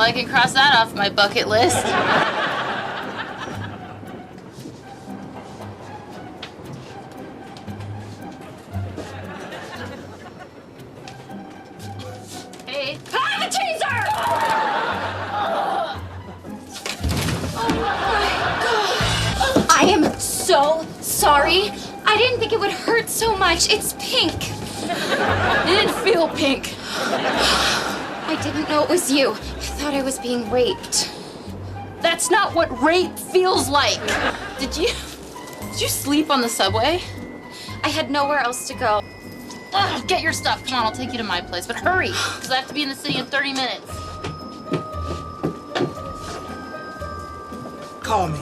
Well, I can cross that off my bucket list. Hey. Ah, the taser! Oh my God. I am so sorry. I didn't think it would hurt so much. It's pink. It didn't feel pink. I didn't know it was you. I thought I was being raped. That's not what rape feels like. Did you sleep on the subway? I had nowhere else to go. Ugh, get your stuff. Come on, I'll take you to my place. But hurry, because I have to be in the city in 30 minutes. Call me.